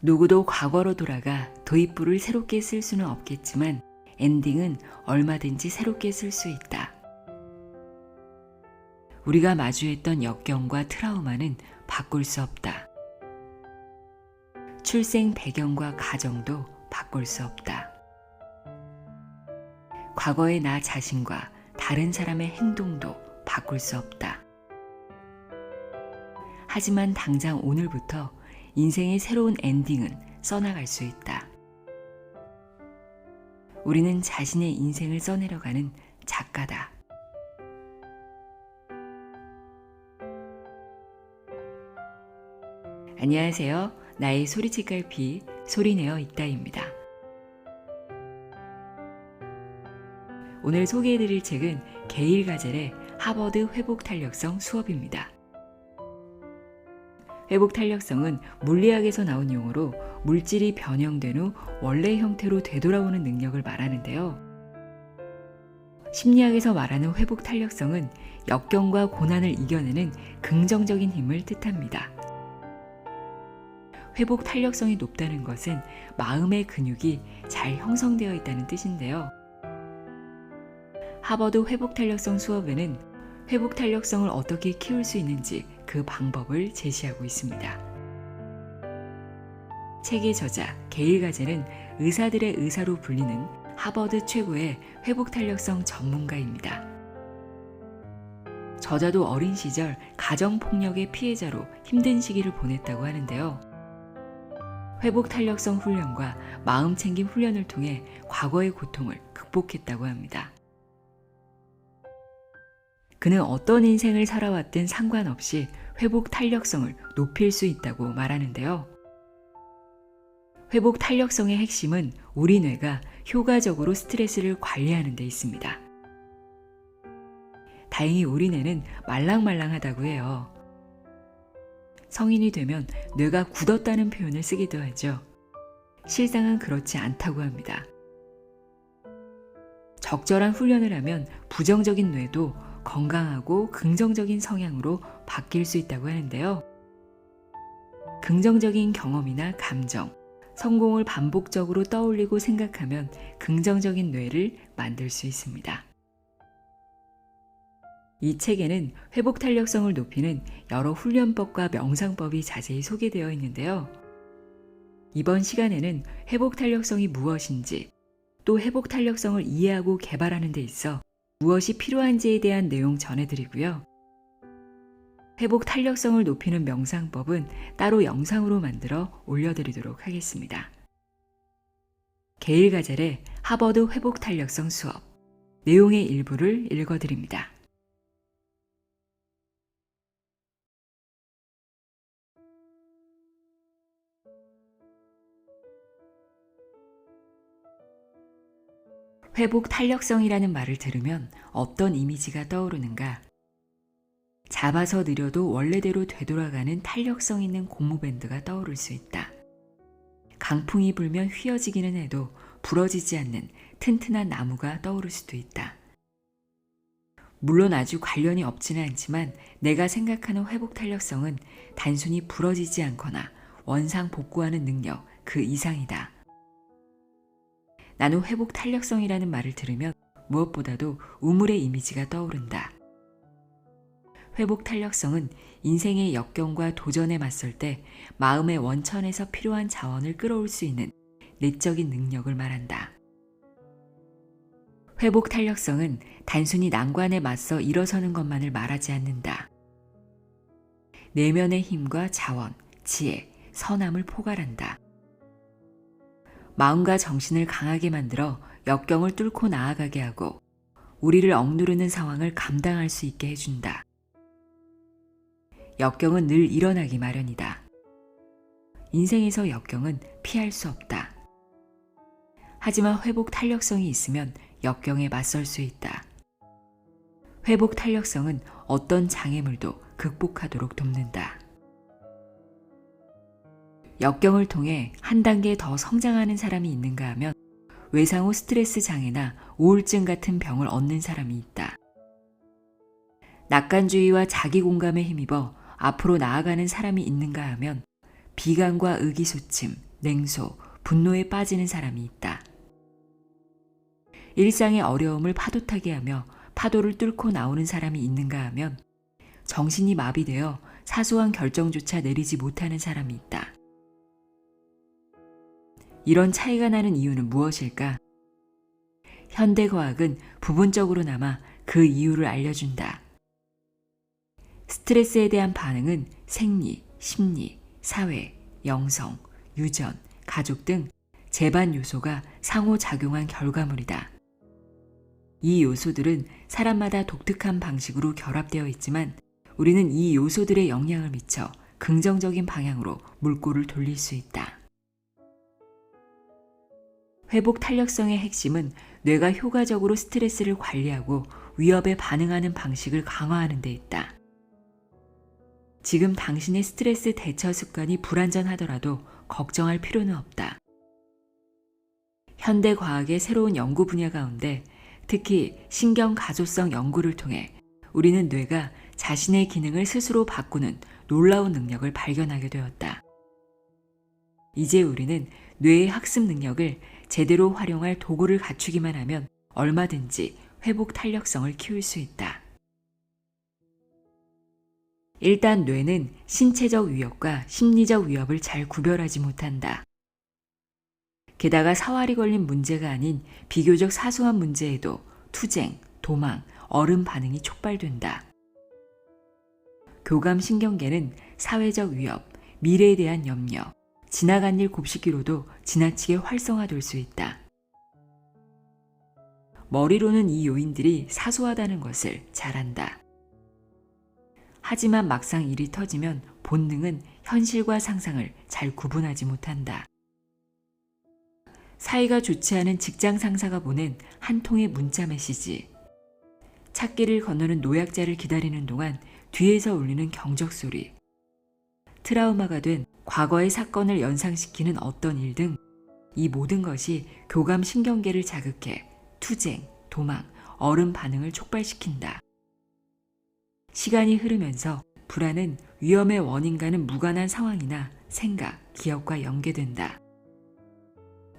누구도 과거로 돌아가 도입부를 새롭게 쓸 수는 없겠지만 엔딩은 얼마든지 새롭게 쓸 수 있다. 우리가 마주했던 역경과 트라우마는 바꿀 수 없다. 출생 배경과 가정도 바꿀 수 없다. 과거의 나 자신과 다른 사람의 행동도 바꿀 수 없다. 하지만 당장 오늘부터 인생의 새로운 엔딩은 써나갈 수 있다. 우리는 자신의 인생을 써내려가는 작가다. 안녕하세요. 나의 소리책갈피 소리내어 읽다입니다. 오늘 소개해드릴 책은 게일 가젤의 하버드 회복탄력성 수업입니다. 회복탄력성은 물리학에서 나온 용어로 물질이 변형된 후 원래 형태로 되돌아오는 능력을 말하는데요. 심리학에서 말하는 회복탄력성은 역경과 고난을 이겨내는 긍정적인 힘을 뜻합니다. 회복 탄력성이 높다는 것은 마음의 근육이 잘 형성되어 있다는 뜻인데요. 하버드 회복 탄력성 수업에는 회복 탄력성을 어떻게 키울 수 있는지 그 방법을 제시하고 있습니다. 책의 저자 게일 가젤은 의사들의 의사로 불리는 하버드 최고의 회복 탄력성 전문가입니다. 저자도 어린 시절 가정폭력의 피해자로 힘든 시기를 보냈다고 하는데요. 회복 탄력성 훈련과 마음 챙김 훈련을 통해 과거의 고통을 극복했다고 합니다. 그는 어떤 인생을 살아왔든 상관없이 회복 탄력성을 높일 수 있다고 말하는데요. 회복 탄력성의 핵심은 우리 뇌가 효과적으로 스트레스를 관리하는 데 있습니다. 다행히 우리 뇌는 말랑말랑하다고 해요. 성인이 되면 뇌가 굳었다는 표현을 쓰기도 하죠. 실상은 그렇지 않다고 합니다. 적절한 훈련을 하면 부정적인 뇌도 건강하고 긍정적인 성향으로 바뀔 수 있다고 하는데요. 긍정적인 경험이나 감정, 성공을 반복적으로 떠올리고 생각하면 긍정적인 뇌를 만들 수 있습니다. 이 책에는 회복 탄력성을 높이는 여러 훈련법과 명상법이 자세히 소개되어 있는데요. 이번 시간에는 회복 탄력성이 무엇인지, 또 회복 탄력성을 이해하고 개발하는 데 있어 무엇이 필요한지에 대한 내용 전해드리고요. 회복 탄력성을 높이는 명상법은 따로 영상으로 만들어 올려드리도록 하겠습니다. 게일 가젤의 하버드 회복 탄력성 수업, 내용의 일부를 읽어드립니다. 회복 탄력성이라는 말을 들으면 어떤 이미지가 떠오르는가? 잡아서 느려도 원래대로 되돌아가는 탄력성 있는 고무밴드가 떠오를 수 있다. 강풍이 불면 휘어지기는 해도 부러지지 않는 튼튼한 나무가 떠오를 수도 있다. 물론 아주 관련이 없지는 않지만 내가 생각하는 회복 탄력성은 단순히 부러지지 않거나 원상 복구하는 능력 그 이상이다. 나는 회복 탄력성이라는 말을 들으면 무엇보다도 우물의 이미지가 떠오른다. 회복 탄력성은 인생의 역경과 도전에 맞설 때 마음의 원천에서 필요한 자원을 끌어올 수 있는 내적인 능력을 말한다. 회복 탄력성은 단순히 난관에 맞서 일어서는 것만을 말하지 않는다. 내면의 힘과 자원, 지혜, 선함을 포괄한다. 마음과 정신을 강하게 만들어 역경을 뚫고 나아가게 하고 우리를 억누르는 상황을 감당할 수 있게 해준다. 역경은 늘 일어나기 마련이다. 인생에서 역경은 피할 수 없다. 하지만 회복 탄력성이 있으면 역경에 맞설 수 있다. 회복 탄력성은 어떤 장애물도 극복하도록 돕는다. 역경을 통해 한 단계 더 성장하는 사람이 있는가 하면 외상 후 스트레스 장애나 우울증 같은 병을 얻는 사람이 있다. 낙관주의와 자기공감에 힘입어 앞으로 나아가는 사람이 있는가 하면 비관과 의기소침, 냉소, 분노에 빠지는 사람이 있다. 일상의 어려움을 파도타게 하며 파도를 뚫고 나오는 사람이 있는가 하면 정신이 마비되어 사소한 결정조차 내리지 못하는 사람이 있다. 이런 차이가 나는 이유는 무엇일까? 현대과학은 부분적으로나마 그 이유를 알려준다. 스트레스에 대한 반응은 생리, 심리, 사회, 영성, 유전, 가족 등 재반 요소가 상호작용한 결과물이다. 이 요소들은 사람마다 독특한 방식으로 결합되어 있지만 우리는 이 요소들의 영향을 미쳐 긍정적인 방향으로 물꼬를 돌릴 수 있다. 회복 탄력성의 핵심은 뇌가 효과적으로 스트레스를 관리하고 위협에 반응하는 방식을 강화하는 데 있다. 지금 당신의 스트레스 대처 습관이 불완전하더라도 걱정할 필요는 없다. 현대 과학의 새로운 연구 분야 가운데 특히 신경 가소성 연구를 통해 우리는 뇌가 자신의 기능을 스스로 바꾸는 놀라운 능력을 발견하게 되었다. 이제 우리는 뇌의 학습 능력을 제대로 활용할 도구를 갖추기만 하면 얼마든지 회복 탄력성을 키울 수 있다. 일단 뇌는 신체적 위협과 심리적 위협을 잘 구별하지 못한다. 게다가 사활이 걸린 문제가 아닌 비교적 사소한 문제에도 투쟁, 도망, 얼음 반응이 촉발된다. 교감신경계는 사회적 위협, 미래에 대한 염려, 지나간 일 곱씹기로도 지나치게 활성화될 수 있다. 머리로는 이 요인들이 사소하다는 것을 잘 안다. 하지만 막상 일이 터지면 본능은 현실과 상상을 잘 구분하지 못한다. 사이가 좋지 않은 직장 상사가 보낸 한 통의 문자 메시지. 찾기를 건너는 노약자를 기다리는 동안 뒤에서 울리는 경적 소리. 트라우마가 된 과거의 사건을 연상시키는 어떤 일 등 이 모든 것이 교감신경계를 자극해 투쟁, 도망, 얼음 반응을 촉발시킨다. 시간이 흐르면서 불안은 위험의 원인과는 무관한 상황이나 생각, 기억과 연계된다.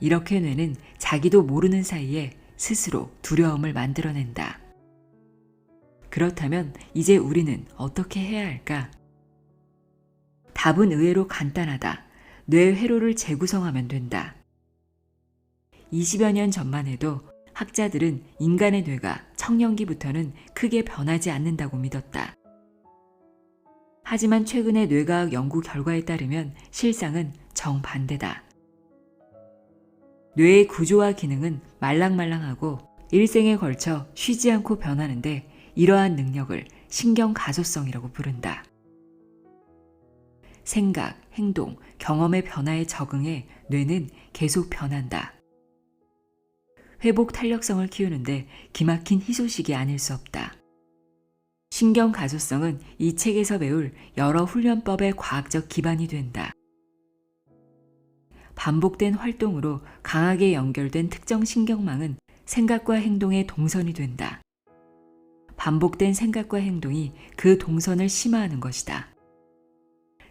이렇게 뇌는 자기도 모르는 사이에 스스로 두려움을 만들어낸다. 그렇다면 이제 우리는 어떻게 해야 할까? 답은 의외로 간단하다. 뇌 회로를 재구성하면 된다. 20여 년 전만 해도 학자들은 인간의 뇌가 청년기부터는 크게 변하지 않는다고 믿었다. 하지만 최근의 뇌과학 연구 결과에 따르면 실상은 정반대다. 뇌의 구조와 기능은 말랑말랑하고 일생에 걸쳐 쉬지 않고 변하는데 이러한 능력을 신경가소성이라고 부른다. 생각, 행동, 경험의 변화에 적응해 뇌는 계속 변한다. 회복 탄력성을 키우는데 기막힌 희소식이 아닐 수 없다. 신경가소성은 이 책에서 배울 여러 훈련법의 과학적 기반이 된다. 반복된 활동으로 강하게 연결된 특정 신경망은 생각과 행동의 동선이 된다. 반복된 생각과 행동이 그 동선을 심화하는 것이다.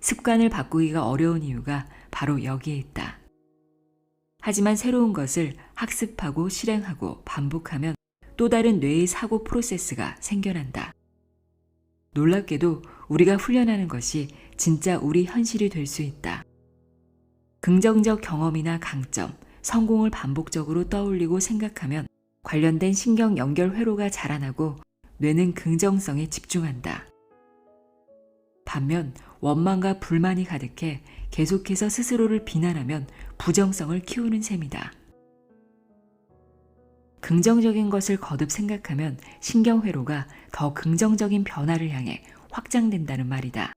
습관을 바꾸기가 어려운 이유가 바로 여기에 있다. 하지만 새로운 것을 학습하고 실행하고 반복하면 또 다른 뇌의 사고 프로세스가 생겨난다. 놀랍게도 우리가 훈련하는 것이 진짜 우리 현실이 될 수 있다. 긍정적 경험이나 강점, 성공을 반복적으로 떠올리고 생각하면 관련된 신경 연결 회로가 자라나고 뇌는 긍정성에 집중한다. 반면 원망과 불만이 가득해 계속해서 스스로를 비난하면 부정성을 키우는 셈이다. 긍정적인 것을 거듭 생각하면 신경회로가 더 긍정적인 변화를 향해 확장된다는 말이다.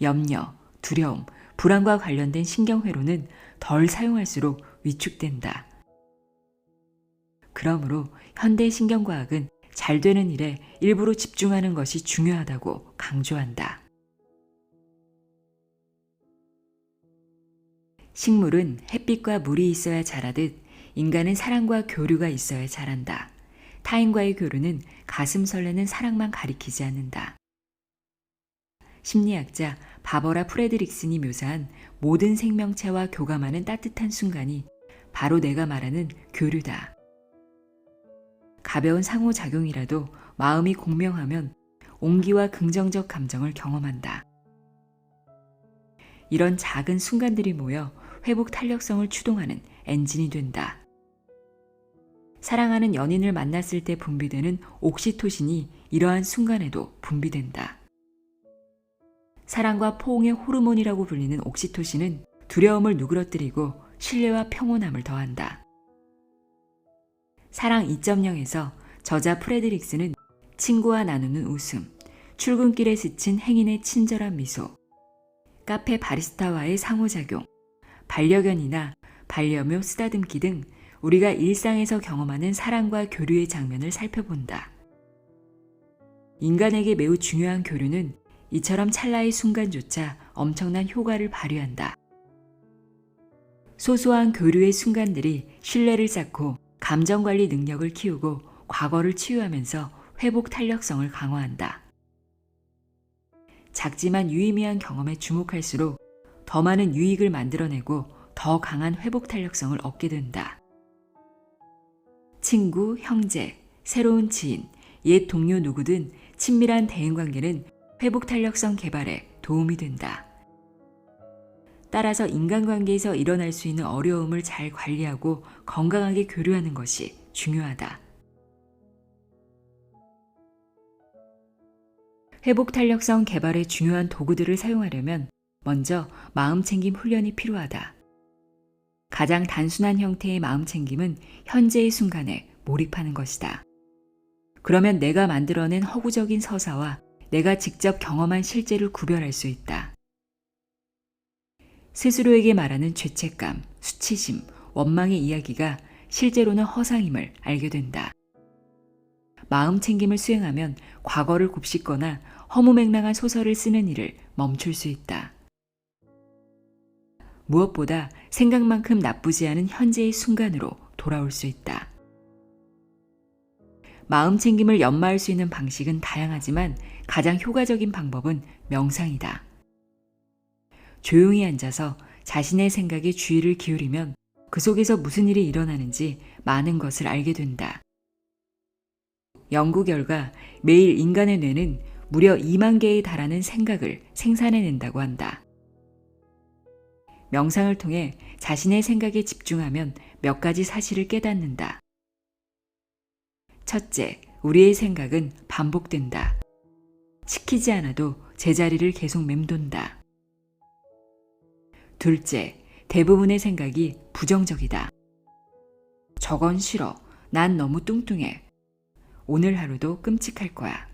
염려, 두려움, 불안과 관련된 신경회로는 덜 사용할수록 위축된다. 그러므로 현대 신경과학은 잘 되는 일에 일부러 집중하는 것이 중요하다고 강조한다. 식물은 햇빛과 물이 있어야 자라듯 인간은 사랑과 교류가 있어야 자란다. 타인과의 교류는 가슴 설레는 사랑만 가리키지 않는다. 심리학자 바버라 프레드릭슨이 묘사한 모든 생명체와 교감하는 따뜻한 순간이 바로 내가 말하는 교류다. 가벼운 상호작용이라도 마음이 공명하면 온기와 긍정적 감정을 경험한다. 이런 작은 순간들이 모여 회복 탄력성을 추동하는 엔진이 된다. 사랑하는 연인을 만났을 때 분비되는 옥시토신이 이러한 순간에도 분비된다. 사랑과 포옹의 호르몬이라고 불리는 옥시토신은 두려움을 누그러뜨리고 신뢰와 평온함을 더한다. 사랑 2.0에서 저자 프레드릭스는 친구와 나누는 웃음, 출근길에 스친 행인의 친절한 미소, 카페 바리스타와의 상호작용, 반려견이나 반려묘 쓰다듬기 등 우리가 일상에서 경험하는 사랑과 교류의 장면을 살펴본다. 인간에게 매우 중요한 교류는 이처럼 찰나의 순간조차 엄청난 효과를 발휘한다. 소소한 교류의 순간들이 신뢰를 쌓고 감정관리 능력을 키우고 과거를 치유하면서 회복 탄력성을 강화한다. 작지만 유의미한 경험에 주목할수록 더 많은 유익을 만들어내고 더 강한 회복 탄력성을 얻게 된다. 친구, 형제, 새로운 지인, 옛 동료 누구든 친밀한 대인관계는 회복 탄력성 개발에 도움이 된다. 따라서 인간관계에서 일어날 수 있는 어려움을 잘 관리하고 건강하게 교류하는 것이 중요하다. 회복 탄력성 개발에 중요한 도구들을 사용하려면 먼저 마음챙김 훈련이 필요하다. 가장 단순한 형태의 마음챙김은 현재의 순간에 몰입하는 것이다. 그러면 내가 만들어낸 허구적인 서사와 내가 직접 경험한 실제를 구별할 수 있다. 스스로에게 말하는 죄책감, 수치심, 원망의 이야기가 실제로는 허상임을 알게 된다. 마음챙김을 수행하면 과거를 곱씹거나 허무맹랑한 소설을 쓰는 일을 멈출 수 있다. 무엇보다 생각만큼 나쁘지 않은 현재의 순간으로 돌아올 수 있다. 마음챙김을 연마할 수 있는 방식은 다양하지만 가장 효과적인 방법은 명상이다. 조용히 앉아서 자신의 생각에 주의를 기울이면 그 속에서 무슨 일이 일어나는지 많은 것을 알게 된다. 연구 결과 매일 인간의 뇌는 무려 2만 개에 달하는 생각을 생산해낸다고 한다. 명상을 통해 자신의 생각에 집중하면 몇 가지 사실을 깨닫는다. 첫째, 우리의 생각은 반복된다. 시키지 않아도 제자리를 계속 맴돈다. 둘째, 대부분의 생각이 부정적이다. 저건 싫어. 난 너무 뚱뚱해. 오늘 하루도 끔찍할 거야.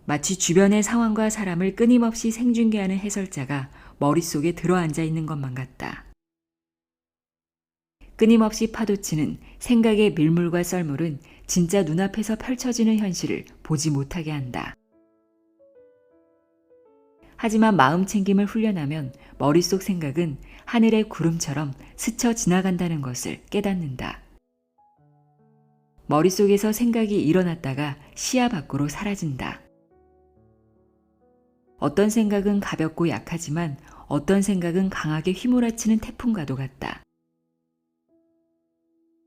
마치 주변의 상황과 사람을 끊임없이 생중계하는 해설자가 머릿속에 들어앉아 있는 것만 같다. 끊임없이 파도치는 생각의 밀물과 썰물은 진짜 눈앞에서 펼쳐지는 현실을 보지 못하게 한다. 하지만 마음챙김을 훈련하면 머릿속 생각은 하늘의 구름처럼 스쳐 지나간다는 것을 깨닫는다. 머릿속에서 생각이 일어났다가 시야 밖으로 사라진다. 어떤 생각은 가볍고 약하지만 어떤 생각은 강하게 휘몰아치는 태풍과도 같다.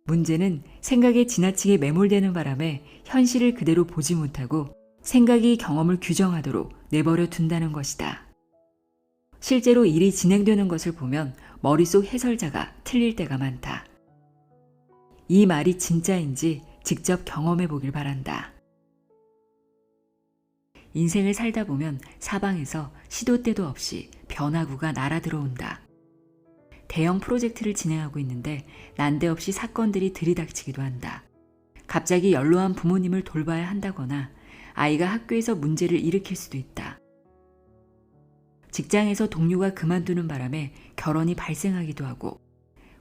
문제는 생각에 지나치게 매몰되는 바람에 현실을 그대로 보지 못하고 생각이 경험을 규정하도록 내버려 둔다는 것이다. 실제로 일이 진행되는 것을 보면 머릿속 해설자가 틀릴 때가 많다. 이 말이 진짜인지 직접 경험해 보길 바란다. 인생을 살다 보면 사방에서 시도 때도 없이 변화구가 날아들어온다. 대형 프로젝트를 진행하고 있는데 난데없이 사건들이 들이닥치기도 한다. 갑자기 연로한 부모님을 돌봐야 한다거나 아이가 학교에서 문제를 일으킬 수도 있다. 직장에서 동료가 그만두는 바람에 결혼이 발생하기도 하고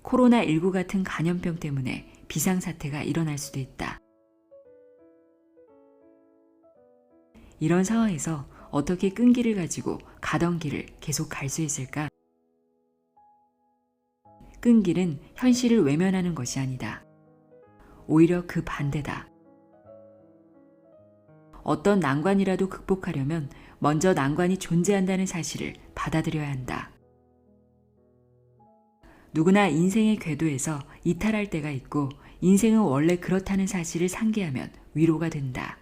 코로나19 같은 감염병 때문에 비상사태가 일어날 수도 있다. 이런 상황에서 어떻게 끈기를 가지고 가던 길을 계속 갈 수 있을까? 끈기는 현실을 외면하는 것이 아니다. 오히려 그 반대다. 어떤 난관이라도 극복하려면 먼저 난관이 존재한다는 사실을 받아들여야 한다. 누구나 인생의 궤도에서 이탈할 때가 있고 인생은 원래 그렇다는 사실을 상기하면 위로가 된다.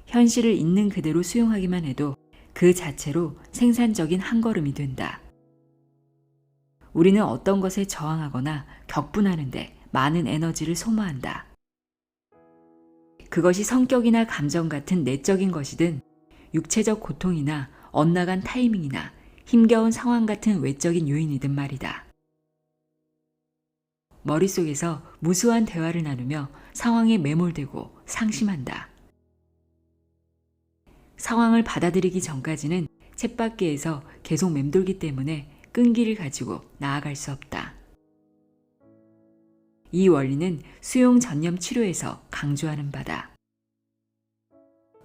현실을 있는 그대로 수용하기만 해도 그 자체로 생산적인 한 걸음이 된다. 우리는 어떤 것에 저항하거나 격분하는데 많은 에너지를 소모한다. 그것이 성격이나 감정 같은 내적인 것이든 육체적 고통이나 엇나간 타이밍이나 힘겨운 상황 같은 외적인 요인이든 말이다. 머릿속에서 무수한 대화를 나누며 상황에 매몰되고 상심한다. 상황을 받아들이기 전까지는 쳇바퀴에서 계속 맴돌기 때문에 끈기를 가지고 나아갈 수 없다. 이 원리는 수용 전념 치료에서 강조하는 바다.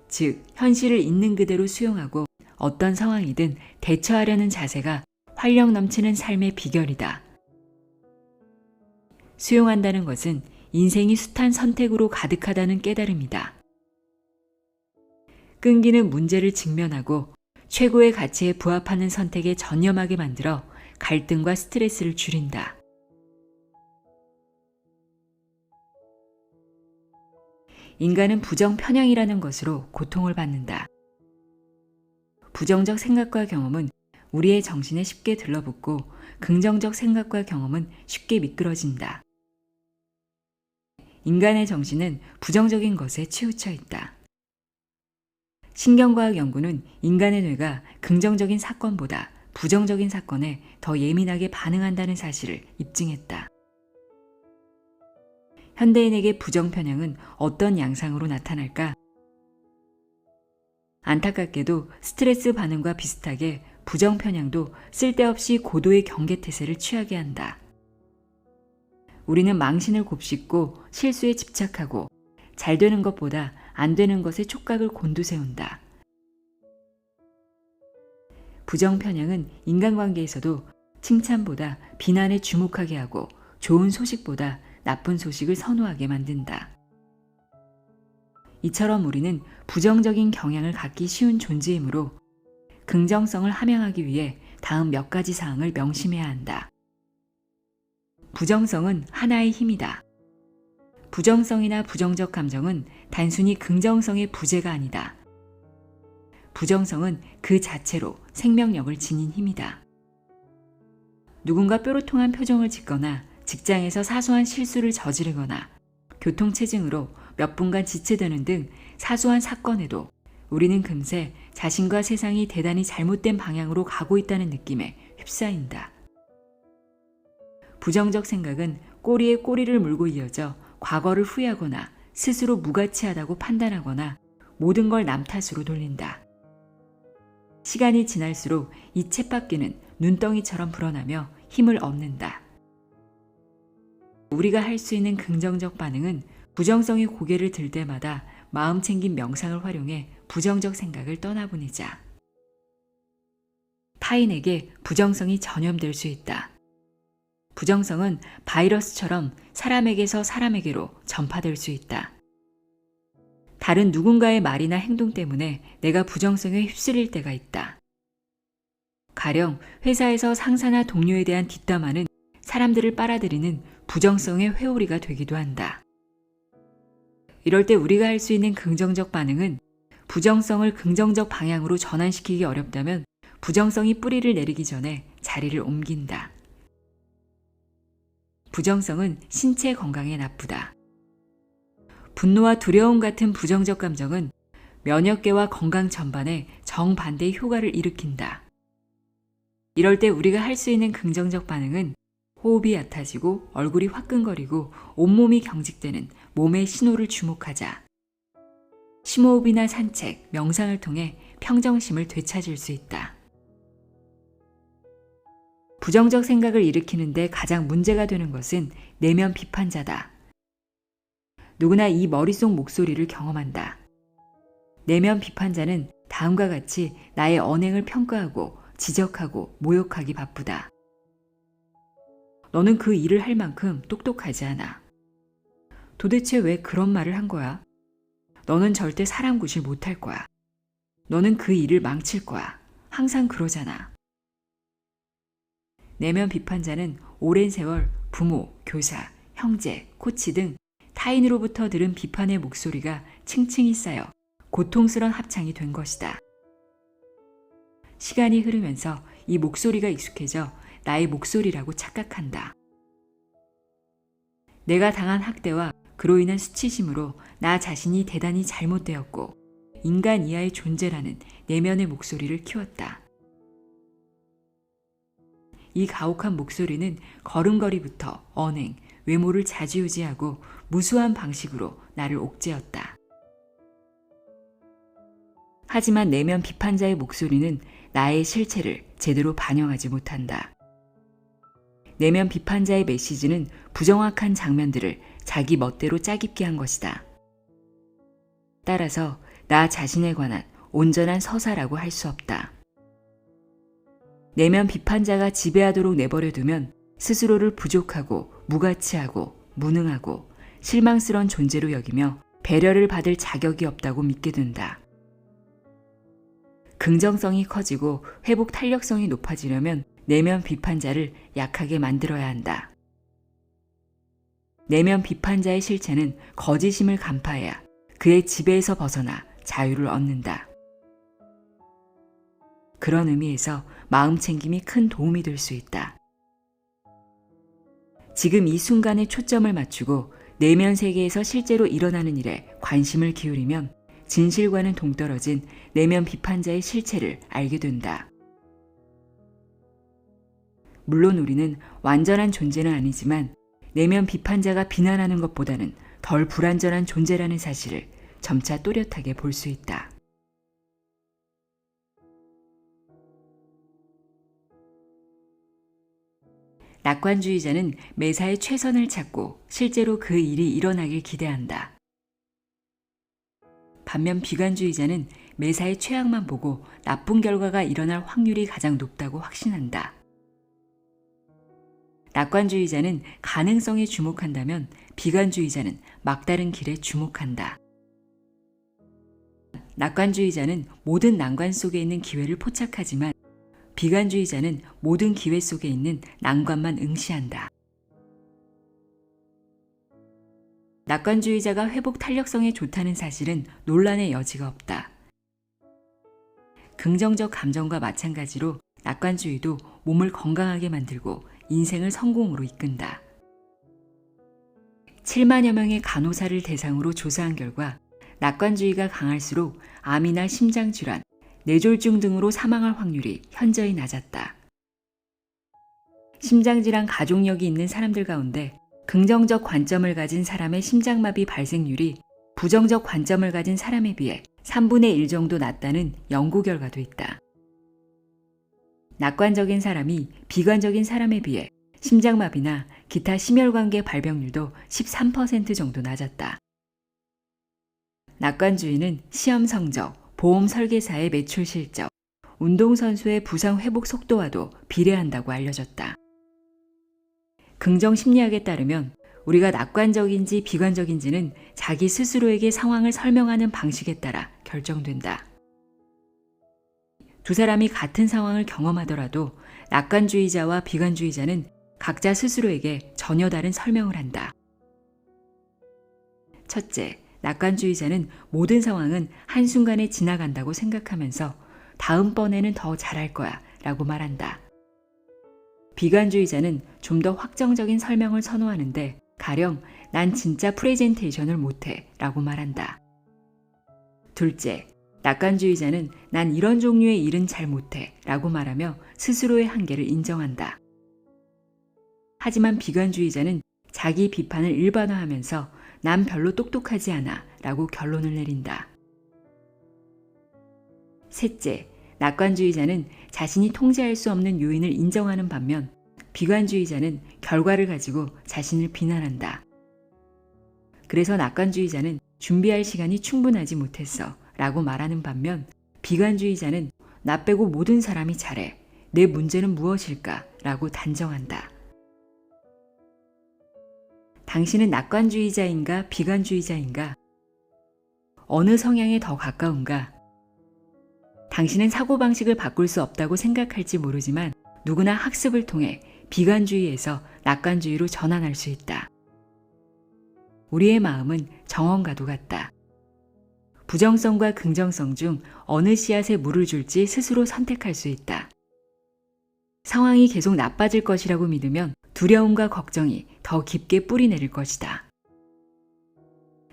즉, 현실을 있는 그대로 수용하고 어떤 상황이든 대처하려는 자세가 활력 넘치는 삶의 비결이다. 수용한다는 것은 인생이 숱한 선택으로 가득하다는 깨달음이다. 끈기는 문제를 직면하고 최고의 가치에 부합하는 선택에 전념하게 만들어 갈등과 스트레스를 줄인다. 인간은 부정 편향이라는 것으로 고통을 받는다. 부정적 생각과 경험은 우리의 정신에 쉽게 들러붙고 긍정적 생각과 경험은 쉽게 미끄러진다. 인간의 정신은 부정적인 것에 치우쳐 있다. 신경과학 연구는 인간의 뇌가 긍정적인 사건보다 부정적인 사건에 더 예민하게 반응한다는 사실을 입증했다. 현대인에게 부정 편향은 어떤 양상으로 나타날까? 안타깝게도 스트레스 반응과 비슷하게 부정 편향도 쓸데없이 고도의 경계태세를 취하게 한다. 우리는 망신을 곱씹고 실수에 집착하고 잘 되는 것보다 안 되는 것에 촉각을 곤두세운다. 부정 편향은 인간관계에서도 칭찬보다 비난에 주목하게 하고 좋은 소식보다 나쁜 소식을 선호하게 만든다. 이처럼 우리는 부정적인 경향을 갖기 쉬운 존재이므로 긍정성을 함양하기 위해 다음 몇 가지 사항을 명심해야 한다. 부정성은 하나의 힘이다. 부정성이나 부정적 감정은 단순히 긍정성의 부재가 아니다. 부정성은 그 자체로 생명력을 지닌 힘이다. 누군가 뾰루통한 표정을 짓거나 직장에서 사소한 실수를 저지르거나 교통체증으로 몇 분간 지체되는 등 사소한 사건에도 우리는 금세 자신과 세상이 대단히 잘못된 방향으로 가고 있다는 느낌에 휩싸인다. 부정적 생각은 꼬리에 꼬리를 물고 이어져 과거를 후회하거나 스스로 무가치하다고 판단하거나 모든 걸 남 탓으로 돌린다. 시간이 지날수록 이 쳇바퀴는 눈덩이처럼 불어나며 힘을 얻는다. 우리가 할 수 있는 긍정적 반응은 부정성의 고개를 들 때마다 마음 챙김 명상을 활용해 부정적 생각을 떠나보내자. 타인에게 부정성이 전염될 수 있다. 부정성은 바이러스처럼 사람에게서 사람에게로 전파될 수 있다. 다른 누군가의 말이나 행동 때문에 내가 부정성에 휩쓸릴 때가 있다. 가령 회사에서 상사나 동료에 대한 뒷담화는 사람들을 빨아들이는 부정성의 회오리가 되기도 한다. 이럴 때 우리가 할 수 있는 긍정적 반응은 부정성을 긍정적 방향으로 전환시키기 어렵다면 부정성이 뿌리를 내리기 전에 자리를 옮긴다. 부정성은 신체 건강에 나쁘다. 분노와 두려움 같은 부정적 감정은 면역계와 건강 전반에 정반대의 효과를 일으킨다. 이럴 때 우리가 할 수 있는 긍정적 반응은 호흡이 얕아지고 얼굴이 화끈거리고 온몸이 경직되는 몸의 신호를 주목하자. 심호흡이나 산책, 명상을 통해 평정심을 되찾을 수 있다. 부정적 생각을 일으키는데 가장 문제가 되는 것은 내면 비판자다. 누구나 이 머릿속 목소리를 경험한다. 내면 비판자는 다음과 같이 나의 언행을 평가하고 지적하고 모욕하기 바쁘다. 너는 그 일을 할 만큼 똑똑하지 않아. 도대체 왜 그런 말을 한 거야? 너는 절대 사람 구실 못할 거야. 너는 그 일을 망칠 거야. 항상 그러잖아. 내면 비판자는 오랜 세월 부모, 교사, 형제, 코치 등 타인으로부터 들은 비판의 목소리가 층층이 쌓여 고통스러운 합창이 된 것이다. 시간이 흐르면서 이 목소리가 익숙해져 나의 목소리라고 착각한다. 내가 당한 학대와 그로 인한 수치심으로 나 자신이 대단히 잘못되었고 인간 이하의 존재라는 내면의 목소리를 키웠다. 이 가혹한 목소리는 걸음걸이부터 언행, 외모를 좌지우지하고 무수한 방식으로 나를 옥죄었다. 하지만 내면 비판자의 목소리는 나의 실체를 제대로 반영하지 못한다. 내면 비판자의 메시지는 부정확한 장면들을 자기 멋대로 짜깁게 한 것이다. 따라서 나 자신에 관한 온전한 서사라고 할 수 없다. 내면 비판자가 지배하도록 내버려두면 스스로를 부족하고 무가치하고 무능하고 실망스러운 존재로 여기며 배려를 받을 자격이 없다고 믿게 된다. 긍정성이 커지고 회복 탄력성이 높아지려면 내면 비판자를 약하게 만들어야 한다. 내면 비판자의 실체는 거짓임을 간파해야 그의 지배에서 벗어나 자유를 얻는다. 그런 의미에서 마음 챙김이 큰 도움이 될 수 있다. 지금 이 순간에 초점을 맞추고 내면 세계에서 실제로 일어나는 일에 관심을 기울이면 진실과는 동떨어진 내면 비판자의 실체를 알게 된다. 물론 우리는 완전한 존재는 아니지만 내면 비판자가 비난하는 것보다는 덜 불완전한 존재라는 사실을 점차 또렷하게 볼 수 있다. 낙관주의자는 매사에 최선을 찾고 실제로 그 일이 일어나길 기대한다. 반면 비관주의자는 매사에 최악만 보고 나쁜 결과가 일어날 확률이 가장 높다고 확신한다. 낙관주의자는 가능성에 주목한다면 비관주의자는 막다른 길에 주목한다. 낙관주의자는 모든 난관 속에 있는 기회를 포착하지만 비관주의자는 모든 기회 속에 있는 난관만 응시한다. 낙관주의자가 회복 탄력성에 좋다는 사실은 논란의 여지가 없다. 긍정적 감정과 마찬가지로 낙관주의도 몸을 건강하게 만들고 인생을 성공으로 이끈다. 7만여 명의 간호사를 대상으로 조사한 결과 낙관주의가 강할수록 암이나 심장질환, 뇌졸중 등으로 사망할 확률이 현저히 낮았다. 심장질환 가족력이 있는 사람들 가운데 긍정적 관점을 가진 사람의 심장마비 발생률이 부정적 관점을 가진 사람에 비해 3분의 1 정도 낮다는 연구 결과도 있다. 낙관적인 사람이 비관적인 사람에 비해 심장마비나 기타 심혈관계 발병률도 13% 정도 낮았다. 낙관주의는 시험 성적, 보험 설계사의 매출 실적, 운동선수의 부상 회복 속도와도 비례한다고 알려졌다. 긍정 심리학에 따르면 우리가 낙관적인지 비관적인지는 자기 스스로에게 상황을 설명하는 방식에 따라 결정된다. 두 사람이 같은 상황을 경험하더라도 낙관주의자와 비관주의자는 각자 스스로에게 전혀 다른 설명을 한다. 첫째, 낙관주의자는 모든 상황은 한순간에 지나간다고 생각하면서 다음번에는 더 잘할 거야 라고 말한다. 비관주의자는 좀 더 확정적인 설명을 선호하는데 가령 난 진짜 프레젠테이션을 못해 라고 말한다. 둘째, 낙관주의자는 난 이런 종류의 일은 잘 못해 라고 말하며 스스로의 한계를 인정한다. 하지만 비관주의자는 자기 비판을 일반화하면서 난 별로 똑똑하지 않아 라고 결론을 내린다. 셋째, 낙관주의자는 자신이 통제할 수 없는 요인을 인정하는 반면 비관주의자는 결과를 가지고 자신을 비난한다. 그래서 낙관주의자는 준비할 시간이 충분하지 못했어 라고 말하는 반면 비관주의자는 나 빼고 모든 사람이 잘해. 내 문제는 무엇일까? 라고 단정한다. 당신은 낙관주의자인가 비관주의자인가? 어느 성향에 더 가까운가? 당신은 사고방식을 바꿀 수 없다고 생각할지 모르지만 누구나 학습을 통해 비관주의에서 낙관주의로 전환할 수 있다. 우리의 마음은 정원과도 같다. 부정성과 긍정성 중 어느 씨앗에 물을 줄지 스스로 선택할 수 있다. 상황이 계속 나빠질 것이라고 믿으면 두려움과 걱정이 더 깊게 뿌리내릴 것이다.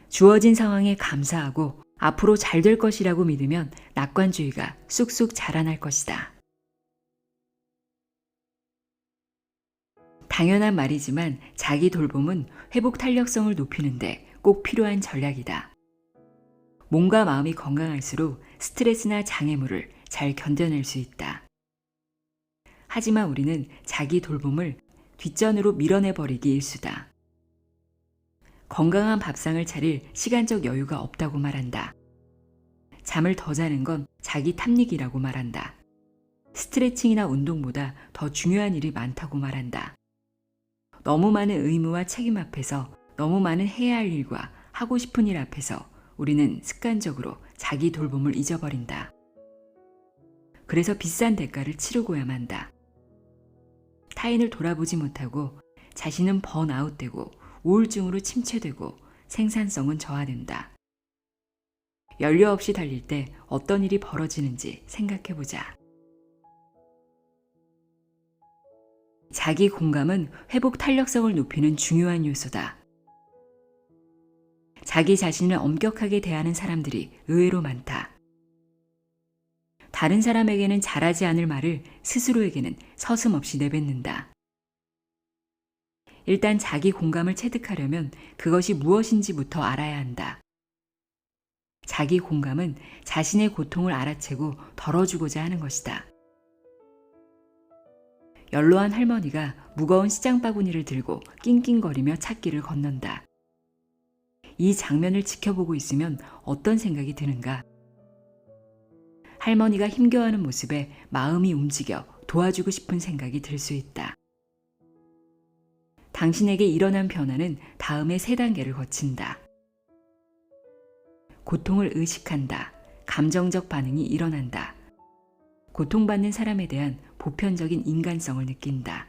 주어진 상황에 감사하고 앞으로 잘 될 것이라고 믿으면 낙관주의가 쑥쑥 자라날 것이다. 당연한 말이지만 자기 돌봄은 회복 탄력성을 높이는데 꼭 필요한 전략이다. 몸과 마음이 건강할수록 스트레스나 장애물을 잘 견뎌낼 수 있다. 하지만 우리는 자기 돌봄을 뒷전으로 밀어내버리기 일쑤다. 건강한 밥상을 차릴 시간적 여유가 없다고 말한다. 잠을 더 자는 건 자기 탐닉이라고 말한다. 스트레칭이나 운동보다 더 중요한 일이 많다고 말한다. 너무 많은 의무와 책임 앞에서 너무 많은 해야 할 일과 하고 싶은 일 앞에서 우리는 습관적으로 자기 돌봄을 잊어버린다. 그래서 비싼 대가를 치르고야만 한다. 타인을 돌아보지 못하고 자신은 번아웃되고 우울증으로 침체되고 생산성은 저하된다. 연료 없이 달릴 때 어떤 일이 벌어지는지 생각해보자. 자기 공감은 회복 탄력성을 높이는 중요한 요소다. 자기 자신을 엄격하게 대하는 사람들이 의외로 많다. 다른 사람에게는 잘하지 않을 말을 스스로에게는 서슴없이 내뱉는다. 일단 자기 공감을 체득하려면 그것이 무엇인지부터 알아야 한다. 자기 공감은 자신의 고통을 알아채고 덜어주고자 하는 것이다. 연로한 할머니가 무거운 시장 바구니를 들고 낑낑거리며 찾길을 건넌다. 이 장면을 지켜보고 있으면 어떤 생각이 드는가? 할머니가 힘겨워하는 모습에 마음이 움직여 도와주고 싶은 생각이 들 수 있다. 당신에게 일어난 변화는 다음에 3단계를 거친다. 고통을 의식한다. 감정적 반응이 일어난다. 고통받는 사람에 대한 보편적인 인간성을 느낀다.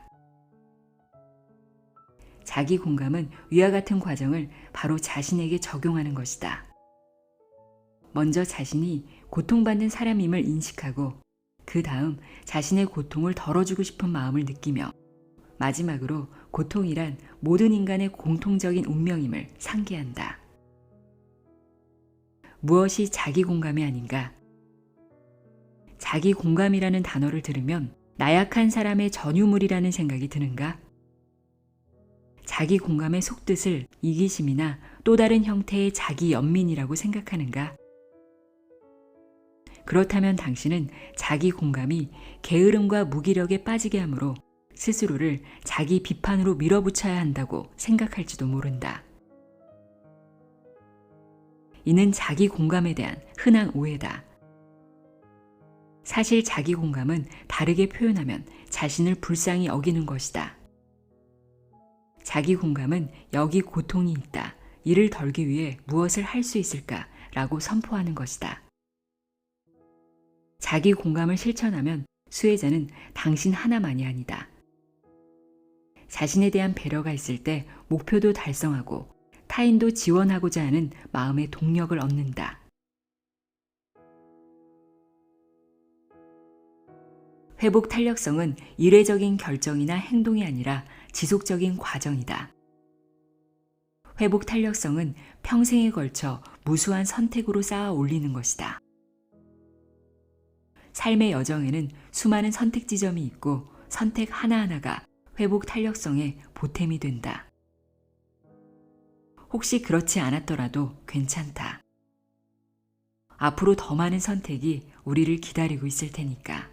자기 공감은 위와 같은 과정을 바로 자신에게 적용하는 것이다. 먼저 자신이 고통받는 사람임을 인식하고 그 다음 자신의 고통을 덜어주고 싶은 마음을 느끼며 마지막으로 고통이란 모든 인간의 공통적인 운명임을 상기한다. 무엇이 자기 공감이 아닌가? 자기 공감이라는 단어를 들으면 나약한 사람의 전유물이라는 생각이 드는가? 자기 공감의 속뜻을 이기심이나 또 다른 형태의 자기 연민이라고 생각하는가? 그렇다면 당신은 자기 공감이 게으름과 무기력에 빠지게 하므로 스스로를 자기 비판으로 밀어붙여야 한다고 생각할지도 모른다. 이는 자기 공감에 대한 흔한 오해다. 사실 자기 공감은 다르게 표현하면 자신을 불쌍히 여기는 것이다. 자기 공감은 여기 고통이 있다. 이를 덜기 위해 무엇을 할 수 있을까? 라고 선포하는 것이다. 자기 공감을 실천하면 수혜자는 당신 하나만이 아니다. 자신에 대한 배려가 있을 때 목표도 달성하고 타인도 지원하고자 하는 마음의 동력을 얻는다. 회복 탄력성은 이례적인 결정이나 행동이 아니라 지속적인 과정이다. 회복 탄력성은 평생에 걸쳐 무수한 선택으로 쌓아 올리는 것이다. 삶의 여정에는 수많은 선택 지점이 있고 선택 하나하나가 회복 탄력성의 보탬이 된다. 혹시 그렇지 않았더라도 괜찮다. 앞으로 더 많은 선택이 우리를 기다리고 있을 테니까.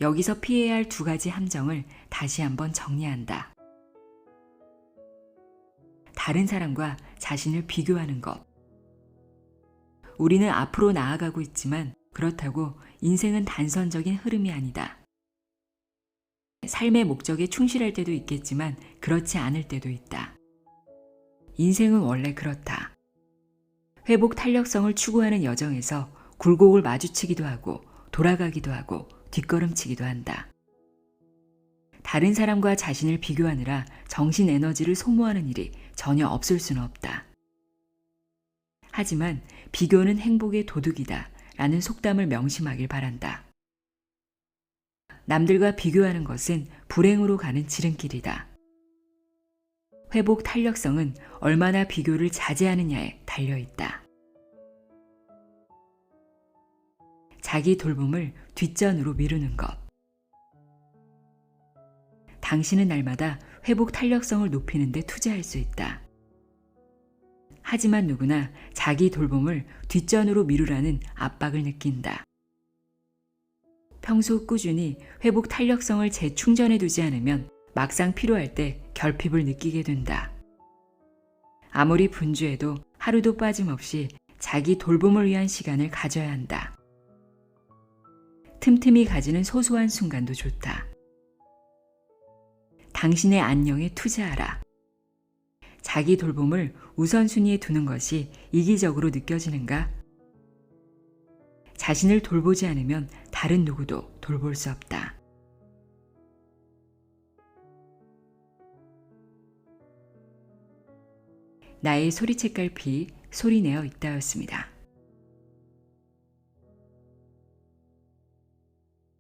여기서 피해야 할 2가지 함정을 다시 한번 정리한다. 다른 사람과 자신을 비교하는 것. 우리는 앞으로 나아가고 있지만 그렇다고 인생은 단선적인 흐름이 아니다. 삶의 목적에 충실할 때도 있겠지만 그렇지 않을 때도 있다. 인생은 원래 그렇다. 회복 탄력성을 추구하는 여정에서 굴곡을 마주치기도 하고 돌아가기도 하고 뒷걸음치기도 한다. 다른 사람과 자신을 비교하느라 정신 에너지를 소모하는 일이 전혀 없을 수는 없다. 하지만 비교는 행복의 도둑이다 라는 속담을 명심하길 바란다. 남들과 비교하는 것은 불행으로 가는 지름길이다. 회복 탄력성은 얼마나 비교를 자제하느냐에 달려있다. 자기 돌봄을 뒷전으로 미루는 것. 당신은 날마다 회복 탄력성을 높이는 데 투자할 수 있다. 하지만 누구나 자기 돌봄을 뒷전으로 미루라는 압박을 느낀다. 평소 꾸준히 회복 탄력성을 재충전해 두지 않으면 막상 필요할 때 결핍을 느끼게 된다. 아무리 분주해도 하루도 빠짐없이 자기 돌봄을 위한 시간을 가져야 한다. 틈틈이 가지는 소소한 순간도 좋다. 당신의 안녕에 투자하라. 자기 돌봄을 우선순위에 두는 것이 이기적으로 느껴지는가? 자신을 돌보지 않으면 다른 누구도 돌볼 수 없다. 나의 소리책갈피 소리내어 있다였습니다.